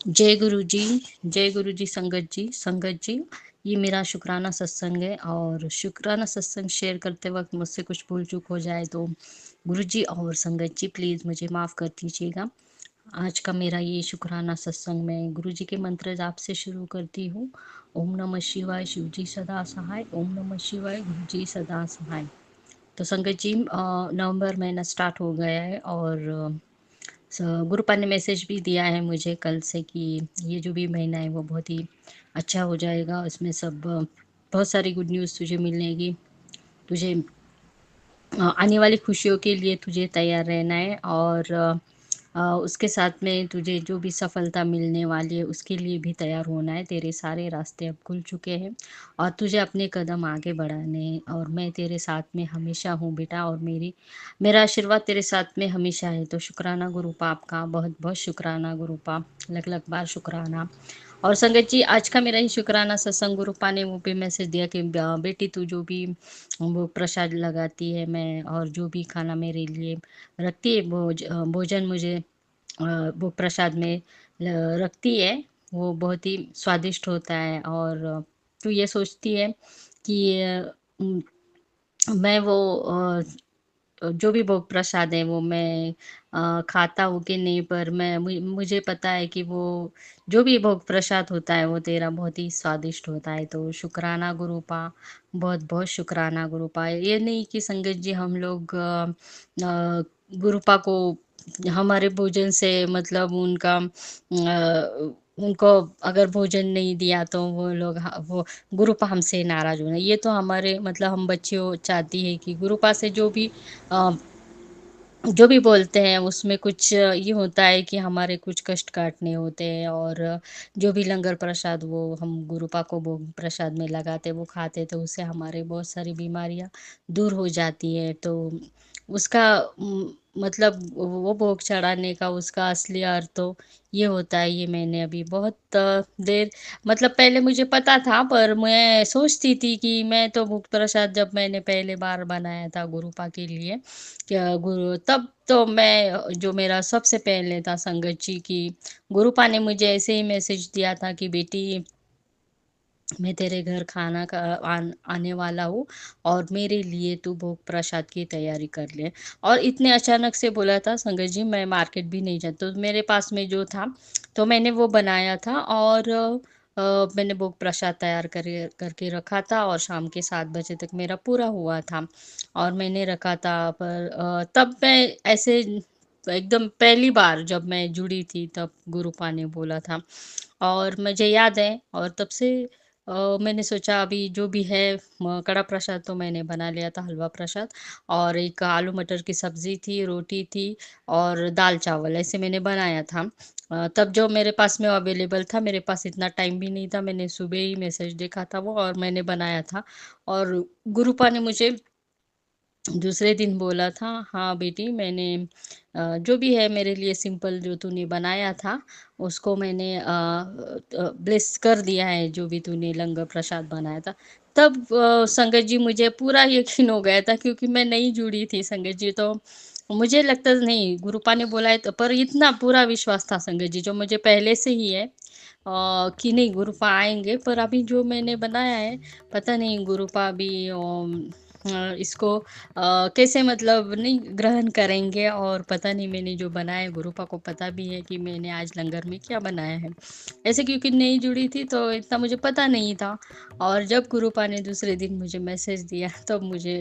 जय गुरु जी। जय गुरु जी। संगत जी, ये मेरा शुक्राना सत्संग है और शुक्राना सत्संग शेयर करते वक्त मुझसे कुछ भूल चूक हो जाए तो गुरु जी और संगत जी प्लीज़ मुझे माफ़ कर दीजिएगा। आज का मेरा ये शुक्राना सत्संग मैं गुरु जी के मंत्र जाप से शुरू करती हूँ। ओम नमः शिवाय, शिव जी सदा सहाय। ओम नमः शिवाय, गुरु जी सदा सहाय। तो संगत जी, नवंबर महीना स्टार्ट हो गया है और गुरुपा ने मैसेज भी दिया है मुझे कल से कि ये जो भी महीना है वो बहुत ही अच्छा हो जाएगा। उसमें सब बहुत सारी गुड न्यूज़ तुझे मिलेगी। तुझे आने वाली खुशियों के लिए तुझे तैयार रहना है और उसके साथ में तुझे जो भी सफलता मिलने वाली है उसके लिए भी तैयार होना है। तेरे सारे रास्ते अब खुल चुके हैं और तुझे अपने कदम आगे बढ़ाने हैं और मैं तेरे साथ में हमेशा हूँ बेटा और मेरा आशीर्वाद तेरे साथ में हमेशा है। तो शुक्राना गुरुपा, आपका बहुत बहुत शुक्राना गुरुपा, लख लख बार शुक्राना। और संगत जी, आज का मेरा ही शुक्राना सत्संग गुरुपा ने वो भी मैसेज दिया कि बेटी तू जो भी वो प्रसाद लगाती है मैं और जो भी खाना मेरे लिए रखती है भोजन मुझे वो प्रसाद में रखती है, वो बहुत ही स्वादिष्ट होता है। और तू ये सोचती है कि मैं वो जो भी भोग प्रसाद है वो मैं खाता हूँ कि नहीं, पर मुझे पता है कि वो जो भी भोग प्रसाद होता है वो तेरा बहुत ही स्वादिष्ट होता है। तो शुक्राना गुरुपा, बहुत बहुत शुक्राना गुरुपा। ये नहीं कि संगत जी हम लोग गुरुपा को हमारे भोजन से मतलब उनको अगर भोजन नहीं दिया तो वो लोग वो गुरुपा हमसे नाराज होना, ये तो हमारे मतलब हम बच्चियों चाहती है कि गुरुपा से अ, जो भी बोलते हैं उसमें कुछ ये होता है कि हमारे कुछ कष्ट काटने होते हैं। और जो भी लंगर प्रसाद वो हम गुरुपा को भोग प्रसाद में लगाते वो खाते तो उससे हमारे बहुत सारी बीमारियां दूर हो जाती है। तो उसका मतलब वो भोग चढ़ाने का उसका असली अर्थ तो ये होता है। ये मैंने अभी बहुत देर मतलब पहले मुझे पता था, पर मैं सोचती थी कि मैं तो भोग प्रसाद जब मैंने पहले बार बनाया था गुरुपा के लिए, क्या गुरु तब तो मैं जो मेरा सबसे पहले था संगत जी की गुरुपा ने मुझे ऐसे ही मैसेज दिया था कि बेटी मैं तेरे घर खाना का आने वाला हूँ और मेरे लिए तू भोग प्रसाद की तैयारी कर ले। और इतने अचानक से बोला था संगत जी, मैं मार्केट भी नहीं जाती तो मेरे पास में जो था तो मैंने वो बनाया था और मैंने भोग प्रसाद तैयार करके रखा था और शाम के 7 बजे तक मेरा पूरा हुआ था और मैंने रखा था। पर तब मैं ऐसे एकदम पहली बार जब मैं जुड़ी थी तब गुरुपा ने बोला था और मुझे याद है। और तब से मैंने सोचा अभी जो भी है कड़ा प्रसाद तो मैंने बना लिया था, हलवा प्रसाद, और एक आलू मटर की सब्जी थी, रोटी थी और दाल चावल ऐसे मैंने बनाया था। तब जो मेरे पास में अवेलेबल था, मेरे पास इतना टाइम भी नहीं था, मैंने सुबह ही मैसेज देखा था वो और मैंने बनाया था। और गुरुपा ने मुझे दूसरे दिन बोला था, हाँ बेटी मैंने जो भी है मेरे लिए सिंपल जो तूने बनाया था उसको मैंने ब्लेस कर दिया है, जो भी तूने लंगर प्रसाद बनाया था। तब संगत जी मुझे पूरा यकीन हो गया था क्योंकि मैं नहीं जुड़ी थी संगत जी, तो मुझे लगता नहीं गुरुपा ने बोला है तो, पर इतना पूरा विश्वास था संगत जी जो मुझे पहले से ही है कि नहीं गुरुपा आएंगे। पर अभी जो मैंने बनाया है पता नहीं गुरुपा भी इसको कैसे मतलब नहीं ग्रहण करेंगे। और पता नहीं मैंने जो बनाया है गुरुपा को पता भी है कि मैंने आज लंगर में क्या बनाया है, ऐसे क्योंकि नहीं जुड़ी थी तो इतना मुझे पता नहीं था। और जब गुरुपा ने दूसरे दिन मुझे मैसेज दिया तब मुझे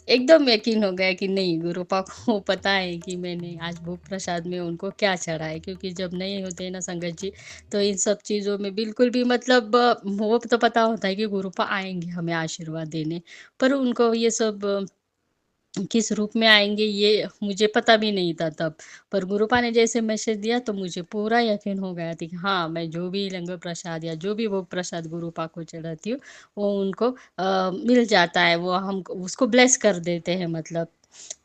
एकदम यकीन हो गया कि नहीं गुरुपा को पता है कि मैंने आज भोग प्रसाद में उनको क्या चढ़ा है। क्योंकि जब नहीं होते हैं ना संगत जी तो इन सब चीज़ों में बिल्कुल भी मतलब वो तो पता होता है कि गुरुपा आएंगे हमें आशीर्वाद देने, पर उनको ये सब किस रूप में आएँगे ये मुझे पता भी नहीं था तब। पर गुरुपा ने जैसे मैसेज दिया तो मुझे पूरा यकीन हो गया था कि हाँ, मैं जो भी लंगर प्रसाद या जो भी भोग प्रसाद गुरुपा को चढ़ाती हूँ, वो उनको मिल जाता है, वो हम उसको ब्लेस कर देते हैं मतलब।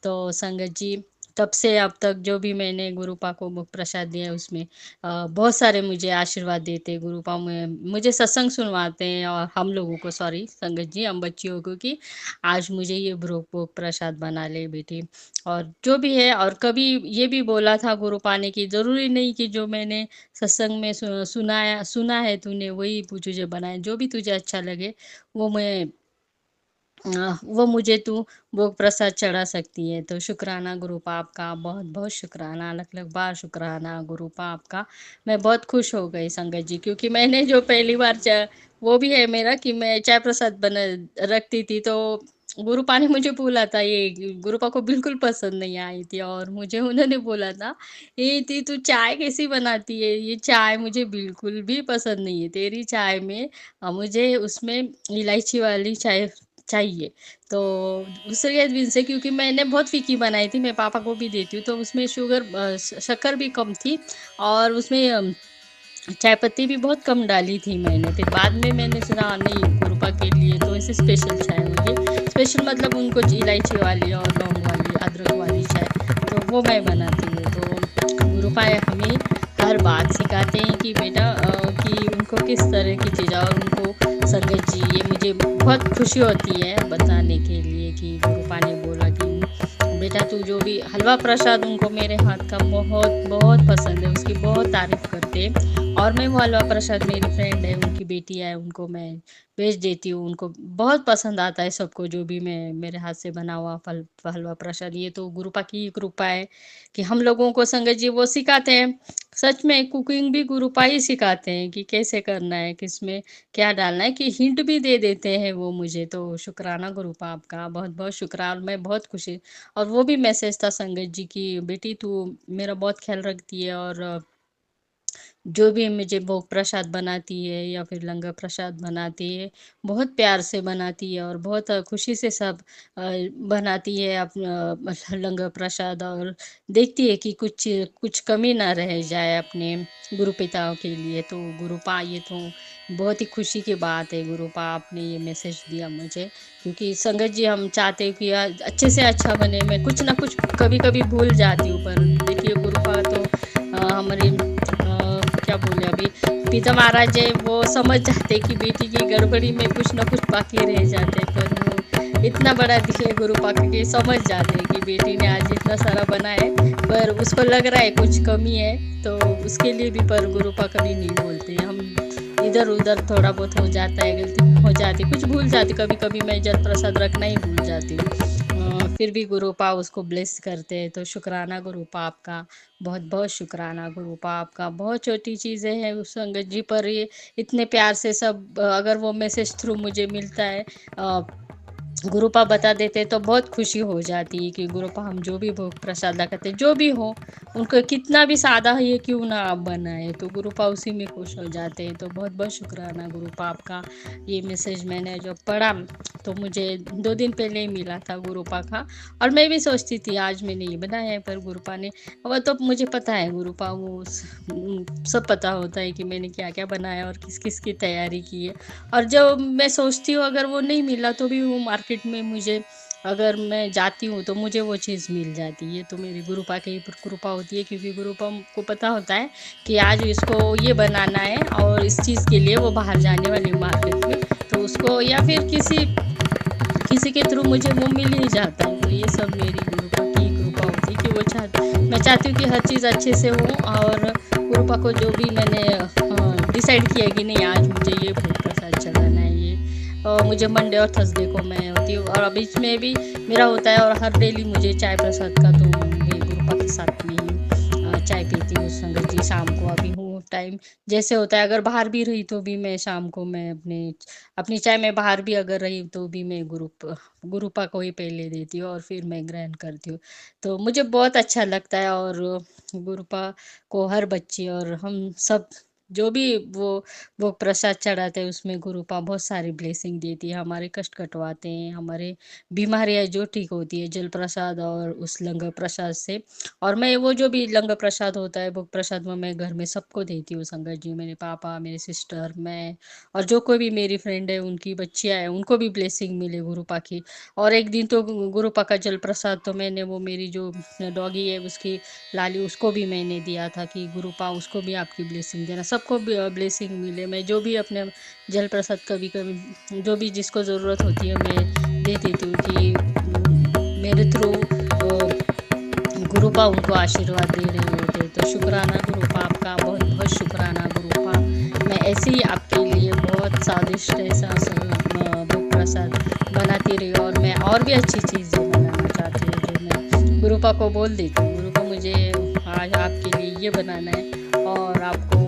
तो संगत जी तब से अब तक जो भी मैंने गुरुपा को भोग प्रसाद दिया है उसमें बहुत सारे मुझे आशीर्वाद देते हैं गुरुपा में, मुझे सत्संग सुनवाते हैं और हम लोगों को, सॉरी संगत जी, हम बच्चियों को, कि आज मुझे ये भोग भोग प्रसाद बना ले बेटी। और जो भी है, और कभी ये भी बोला था गुरुपा ने कि जरूरी नहीं कि जो मैंने सत्संग में सुना है तूने वही तुझे बनाए, जो भी तुझे अच्छा लगे वो मैं वो मुझे तू भोग प्रसाद चढ़ा सकती है। तो शुक्राना गुरुपा आपका, बहुत बहुत शुक्राना, लख लख बार शुक्राना गुरुपा आपका। मैं बहुत खुश हो गई संगत जी, क्योंकि मैंने जो पहली बार वो भी है मेरा कि मैं चाय प्रसाद बना रखती थी, तो गुरुपा ने मुझे बोला था, ये गुरुपा को बिल्कुल पसंद नहीं आई थी, और मुझे उन्होंने बोला था, ये तू चाय कैसी बनाती है, ये चाय मुझे बिल्कुल भी पसंद नहीं है तेरी चाय में, मुझे उसमें इलायची वाली चाय चाहिए। तो दूसरे दिन से, क्योंकि मैंने बहुत फीकी बनाई थी, मैं पापा को भी देती हूँ, तो उसमें शक्कर भी कम थी, और उसमें चाय पत्ती भी बहुत कम डाली थी मैंने। फिर बाद में मैंने सुना, नहीं गुरुपा के लिए तो ऐसे स्पेशल चाय होगी, स्पेशल मतलब उनको इलायची वाली और लौंग वाली अदरक वाली चाय, तो वो मैं बनाती हूँ। तो गुरुपा हमें हर बात सिखाते हैं कि बेटा कि उनको किस तरह की चीज़, और उनको संगत जी, ये मुझे बहुत खुशी होती है बताने के लिए कि गुरुपा ने बोला कि बेटा तू जो भी हलवा प्रसाद, उनको मेरे हाथ का बहुत बहुत पसंद है, उसकी बहुत तारीफ करते हैं, और मैं वो हलवा प्रसाद, मेरी फ्रेंड है उनकी बेटी है, उनको मैं भेज देती हूँ, उनको बहुत पसंद आता है सबको, जो भी मैं मेरे हाथ से बना हुआ फल हलवा प्रसाद। ये तो गुरुपा की ही कृपा है कि हम लोगों को संगत जी वो सिखाते हैं। सच में कुकिंग भी गुरुपा ही सिखाते हैं कि कैसे करना है, किसमें क्या डालना है, कि हिंट भी दे देते हैं वो मुझे। तो शुक्राना गुरुपा आपका, बहुत बहुत शुक्राना, और मैं बहुत खुशी। और वो भी मैसेज था संगत जी की, बेटी तू मेरा बहुत ख्याल रखती है, और जो भी मुझे भोग प्रसाद बनाती है या फिर लंगर प्रसाद बनाती है, बहुत प्यार से बनाती है, और बहुत खुशी से सब बनाती है अपना लंगर प्रसाद, और देखती है कि कुछ कुछ कमी ना रह जाए अपने गुरु पिताओं के लिए। तो गुरुपा, ये तो बहुत ही खुशी की बात है गुरुपा, आपने ये मैसेज दिया मुझे, क्योंकि संगत जी हम चाहते हैं कि अच्छे से अच्छा बने। मैं कुछ ना कुछ कभी कभी भूल जाती हूँ, पर देखिए गुरुपा तो हमारी क्या बोले अभी, पिता महाराज है, वो समझ जाते कि बेटी की गड़बड़ी में कुछ ना कुछ बाकी रह जाते, पर वो इतना बड़ा दिखे गुरु पाक के समझ जाते हैं कि बेटी ने आज इतना सारा बना है, पर उसको लग रहा है कुछ कमी है, तो उसके लिए भी पर गुरु पाक कभी नहीं बोलते। हम इधर उधर थोड़ा बहुत हो जाता है, गलती हो जाती, कुछ भूल जाती, कभी कभी मैं जल प्रसाद रखना ही भूल जाती हूँ, फिर भी गुरुपा उसको ब्लेस करते हैं। तो शुक्राना गुरुपा आपका, बहुत बहुत शुक्राना गुरुपा आपका। बहुत छोटी चीज़ें हैं उस संगत जी, पर ये इतने प्यार से सब अगर वो मैसेज थ्रू मुझे मिलता है, अ, गुरुपा बता देते तो बहुत खुशी हो जाती है कि गुरुपा हम जो भी भोग प्रसाद करते जो भी हो, उनको कितना भी सादा है ये क्यों ना आप बनाए, तो गुरुपा उसी में खुश हो जाते हैं। तो बहुत बहुत शुक्राना गुरुपा आपका। ये मैसेज मैंने जो पढ़ा, तो मुझे 2 दिन पहले ही मिला था गुरुपा का, और मैं भी सोचती थी आज मैंने ये बनाया है, पर गुरुपा ने, वो तो मुझे पता है गुरुपा वो सब पता होता है कि मैंने क्या क्या बनाया और किस किस की तैयारी की है। और जब मैं सोचती हूँ अगर वो नहीं मिला तो भी वो मार्केट में मुझे, अगर मैं जाती हूँ तो मुझे वो चीज़ मिल जाती है। ये तो मेरी गुरुपा की कृपा होती है, क्योंकि गुरुपा को पता होता है कि आज इसको ये बनाना है, और इस चीज़ के लिए वो बाहर जाने वाली मार्केट में, तो उसको या फिर किसी किसी के थ्रू मुझे वो मिल ही जाता है। तो ये सब मेरी गुरुपा की कृपा होती है कि वो मैं चाहती हूँ कि हर चीज़ अच्छे से हो, और गुरुपा को जो भी मैंने डिसाइड किया कि नहीं आज मुझे ये भोग प्रसाद चढ़ाना है, ये मुझे मंडे और थर्सडे को मैं होती हूँ, और बीच में भी मेरा होता है, और हर डेली मुझे चाय प्रसाद का, तो मैं गुरुपा के साथ में ही चाय पीती हूँ संगत जी। शाम को अभी हूँ टाइम जैसे होता है, अगर बाहर भी रही तो भी मैं शाम को मैं अपने अपनी चाय में, बाहर भी अगर रही तो भी मैं गुरुपा को ही पहले देती हूँ, और फिर मैं ग्रहण करती हूँ। तो मुझे बहुत अच्छा लगता है, और गुरुपा को हर बच्ची और हम सब जो भी वो वो प्रसाद चढ़ाते हैं उसमें गुरु पा बहुत सारी ब्लेसिंग देती है, हमारे कष्ट कटवाते हैं, हमारे बीमारियाँ जो ठीक होती है जल प्रसाद और उस लंगर प्रसाद से। और मैं वो जो भी लंगर प्रसाद होता है, भोग प्रसाद वो मैं घर में सबको देती हूँ, संगत जी, मेरे पापा, मेरे सिस्टर, मैं और जो कोई भी मेरी फ्रेंड है, उनकी बच्चियाँ हैं, उनको भी ब्लेसिंग मिले गुरु पा की। और एक दिन तो गुरु पा का जल प्रसाद तो मैंने वो मेरी जो डॉगी है उसकी लाली उसको भी मैंने दिया था कि गुरु पाओ उसको भी आपकी ब्लेसिंग देना, सबको ब्लेसिंग मिले। मैं जो भी अपने जल प्रसाद कभी कभी जो भी जिसको ज़रूरत होती है मैं दे देती हूँ कि मेरे थ्रू गुरुपा उनको आशीर्वाद दे रहे होते। तो शुक्राना गुरुपा, आपका बहुत बहुत शुक्राना गुरुपा। मैं ऐसे ही आपके लिए बहुत स्वादिष्ट ऐसा भोग प्रसाद बनाती रही, और मैं और भी अच्छी चीज़ें बनाना चाहती हूँ जो मैं गुरुपा को बोल देती हूँ, गुरुपा मुझे आज आपके लिए ये बनाना है और आपको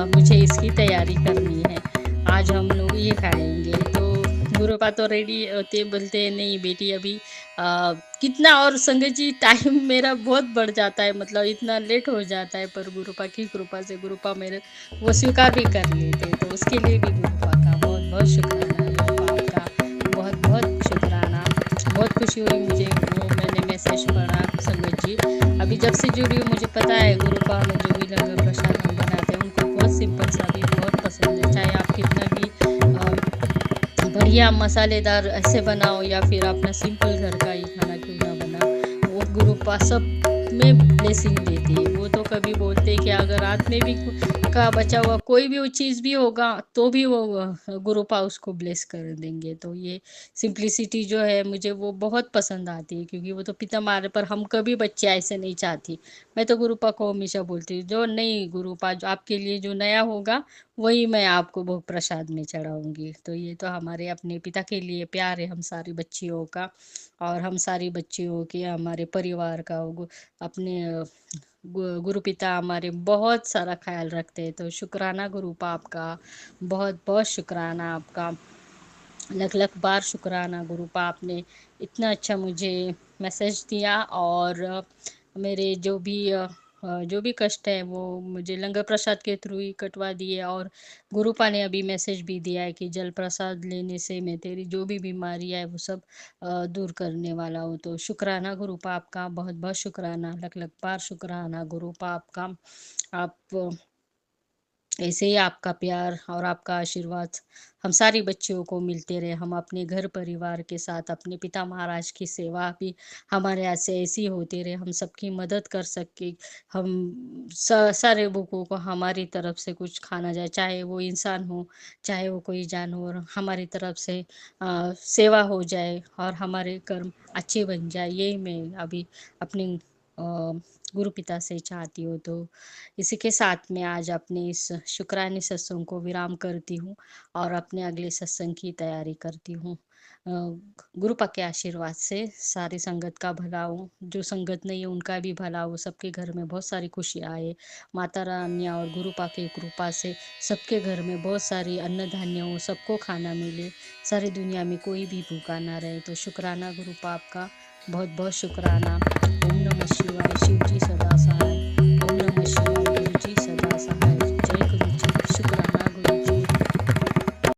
मुझे इसकी तैयारी करनी है, आज हम लोग ये खाएंगे। तो गुरुपा तो रेडी होते बोलते हैं, नहीं बेटी अभी कितना, और संगत जी टाइम मेरा बहुत बढ़ जाता है, मतलब इतना लेट हो जाता है, पर गुरुपा की कृपा से गुरुपा मेरे वो स्वीकार भी कर लेते हैं। तो उसके लिए भी गुरुपा का बहुत बहुत शुक्राना, गुरुपा आपका बहुत बहुत शुक्राना। बहुत खुशी हुई मुझे, वो मैंने मैसेज पढ़ा संगत जी, अभी जब से जुड़ी हूँ मुझे पता है गुरुपा में जो भी लंगर प्रसाद हम बनाते हैं उनको बहुत सिंपल सा भी बहुत पसंद है, चाहे आप कितना भी बढ़िया मसालेदार ऐसे बनाओ या फिर अपना सिंपल घर का ही खाना क्यों ना बनाओ, वो गुरु पा सब में ब्लेसिंग देती है। वो तो कभी बोलते हैं कि अगर रात में भी का बचा हुआ कोई भी वो चीज़ भी होगा तो भी वो गुरु पा उसको ब्लेस कर देंगे। तो ये सिंप्लिसिटी जो है मुझे वो बहुत पसंद आती है, क्योंकि वो तो पिता मारे, पर हम कभी बच्चे ऐसे नहीं चाहती। मैं तो गुरु पा को हमेशा बोलती हूँ, जो नहीं गुरु पा जो आपके लिए जो नया होगा वही मैं आपको भोग प्रसाद में चढ़ाऊँगी। तो ये तो हमारे अपने पिता के लिए प्यार है हम सारी बच्चियों का, और हम सारी बच्चियों की हमारे परिवार का अपने गुरु पिता हमारे बहुत सारा ख़्याल रखते हैं। तो शुक्राना गुरु पाप का, बहुत-बहुत शुक्राना आपका। लख-लख बार शुक्राना गुरुपा, आपने इतना अच्छा मुझे मैसेज दिया, और मेरे जो भी कष्ट है वो मुझे लंगर प्रसाद के थ्रू ही कटवा दिए, और गुरुपा ने अभी मैसेज भी दिया है कि जल प्रसाद लेने से मैं तेरी जो भी बीमारियाँ है वो सब दूर करने वाला हूँ। तो शुक्राना गुरुपा आपका, बहुत-बहुत शुक्राना, लख-लख बार शुक्राना गुरुपा आपका। आप ऐसे ही आपका प्यार और आपका आशीर्वाद हम सारी बच्चियों को मिलते रहे। हम अपने घर परिवार के साथ अपने पिता महाराज की सेवा भी हमारे यहाँ से ऐसी होती रहे, हम सबकी मदद कर सके। हम सारे भूखों को हमारी तरफ से कुछ खाना जाए, चाहे वो इंसान हो, चाहे वो कोई जानवर, हमारी तरफ से सेवा हो जाए और हमारे कर्म अच्छे बन जाए, यही मैं अभी अपने गुरु पिता से चाहती हूँ। तो इसी के साथ में आज अपने इस शुक्राने सत्संग को विराम करती हूँ और अपने अगले सत्संग की तैयारी करती हूँ। गुरु पा के आशीर्वाद से सारी संगत का भला हो, जो संगत नहीं है उनका भी भला हो, सबके घर में बहुत सारी खुशियाँ आए। माता रानी और गुरु पा की कृपा से सबके घर में बहुत सारी अन्न धान्य हो, सबको खाना मिले, सारी दुनिया में कोई भी भूखा ना रहे। तो शुक्राना गुरु पा आपका, बहुत बहुत शुक्राना। ओम नमः शिवाय। शिव जी सदा सहाय।